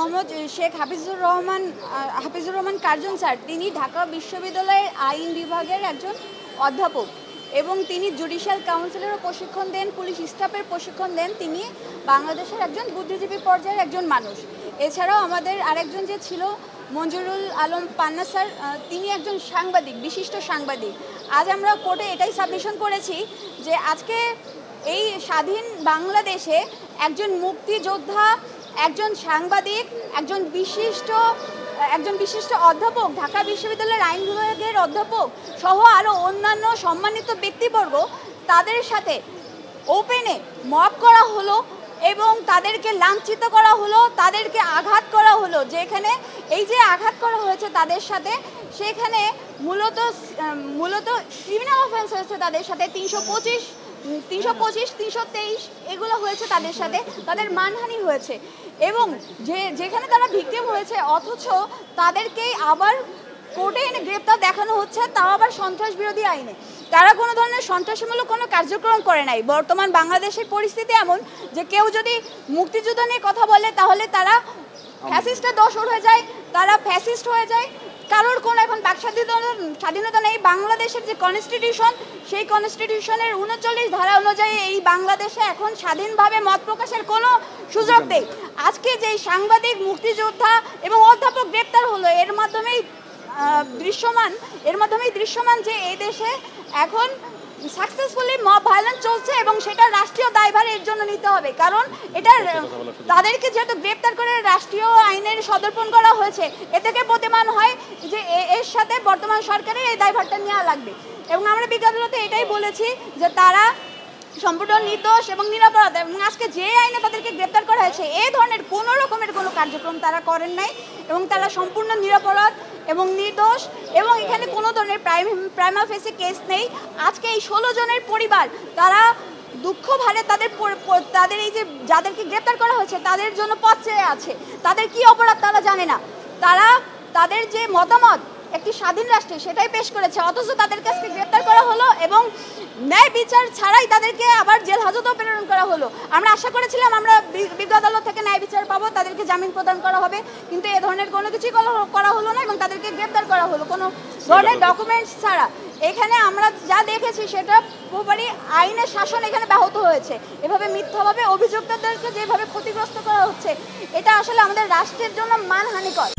Mohammad Sheikh Hafizur Rahman Curzon sir তিনি ঢাকা বিশ্ববিদ্যালয়ের আইন বিভাগের একজন অধ্যাপক এবং তিনি জুডিশিয়াল কাউন্সিলেরও প্রশিক্ষণ দেন, পুলিশ স্টাফের প্রশিক্ষণ দেন। তিনি বাংলাদেশের একজন বুদ্ধিজীবী পর্যায়ের একজন মানুষ। এছাড়াও আমাদের আরেকজন যে ছিল মঞ্জুরুল আলম পান্না স্যার, তিনি একজন সাংবাদিক, বিশিষ্ট সাংবাদিক। আজ আমরা কোর্টে এটাই সাবমিশন করেছি যে আজকে এই স্বাধীন বাংলাদেশে একজন মুক্তিযোদ্ধা, একজন সাংবাদিক, একজন বিশিষ্ট অধ্যাপক, ঢাকা বিশ্ববিদ্যালয়ের আইন বিভাগের অধ্যাপক সহ আরও অন্যান্য সম্মানিত ব্যক্তিবর্গ, তাদের সাথে ওপেনে মব করা হলো এবং তাদেরকে লাঞ্ছিত করা হলো, তাদেরকে আঘাত করা হলো। যেখানে এই যে আঘাত করা হয়েছে তাদের সাথে, সেখানে মূলত ক্রিমিনাল অফেন্স হয়েছে তাদের সাথে 325, 323 এগুলো হয়েছে তাদের সাথে, তাদের মানহানি হয়েছে এবং যেখানে তারা ভিকটিম হয়েছে অথচ তাদেরকেই আবার কোর্টে এনে গ্রেপ্তার দেখানো হচ্ছে, তাও আবার সন্ত্রাস বিরোধী আইনে। তারা কোনো ধরনের সন্ত্রাসমূলক কোনো কার্যক্রম করে নাই। বর্তমান বাংলাদেশের পরিস্থিতি এমন যে কেউ যদি মুক্তিযুদ্ধ নিয়ে কথা বলে তাহলে তারা ফ্যাসিস্টের দোসর হয়ে যায়, তারা ফ্যাসিস্ট হয়ে যায়। কারোর কোনো এখন বাক স্বাধীনতা নেই। বাংলাদেশের যে কনস্টিটিউশন, সেই কনস্টিটিউশনের 39 ধারা অনুযায়ী এই বাংলাদেশে এখন স্বাধীনভাবে মত প্রকাশের কোনো সুযোগ নেই। আজকে যেই সাংবাদিক, মুক্তিযোদ্ধা এবং অধ্যাপক গ্রেপ্তার হলো, এর মাধ্যমেই দৃশ্যমান যে এই দেশে এখন সাকসেসফুলি মব ভায়োলেন্স চলছে এবং সেটা রাষ্ট্রীয় দায়ভার এর জন্য নিতে হবে। কারণ এটা তাদেরকে যেহেতু গ্রেপ্তার করে রাষ্ট্রীয় আইনের সদর্পণ করা হয়েছে, এ থেকে প্রতিমান হয় যে এর সাথে বর্তমান সরকারের এই দায়ভারটা নেওয়া লাগবে। এবং আমরা বিজ্ঞাপনতে এটাই বলেছি যে তারা সম্পূর্ণ নির্দোষ এবং নিরপরাধ এবং আজকে যে আইনে তাদেরকে গ্রেপ্তার করা হয়েছে এই ধরনের কোনো রকমের কোনো কার্যক্রম তারা করেন নাই এবং তারা সম্পূর্ণ নিরপরাধ এবং নির্দোষ এবং এখানে কোনো ধরনের প্রাইমা ফেসি কেস নেই। আজকে এই 16 জনের পরিবার তারা দুঃখ ভারে তাদের এই যে যাদেরকে গ্রেপ্তার করা হয়েছে তাদের জন্য পথ চেয়ে আছে। তাদের কি অপরাধ তারা জানে না। তারা তাদের যে মতামত একটি স্বাধীন রাষ্ট্রে সেটাই পেশ করেছে, অথচ তাদের কাছে গ্রেপ্তার করা হলো এবং ন্যায় বিচার ছাড়াই তাদেরকে আবার জেল হাজতেও প্রেরণ করা হলো। আমরা আশা করেছিলাম আমরা বিজ্ঞ আদালত থেকে ন্যায় বিচার পাবো, তাদেরকে জামিন প্রদান করা হবে, কিন্তু এ ধরনের কোনো কিছুই করা হলো না এবং তাদেরকে গ্রেপ্তার করা হলো কোনো ধরনের ডকুমেন্টস ছাড়া। এখানে আমরা যা দেখেছি সেটা পুরোপুরি আইনের শাসন এখানে ব্যাহত হয়েছে। এভাবে মিথ্যাভাবে অভিযুক্তদেরকে যেভাবে ক্ষতিগ্রস্ত করা হচ্ছে, এটা আসলে আমাদের রাষ্ট্রের জন্য মানহানিকর।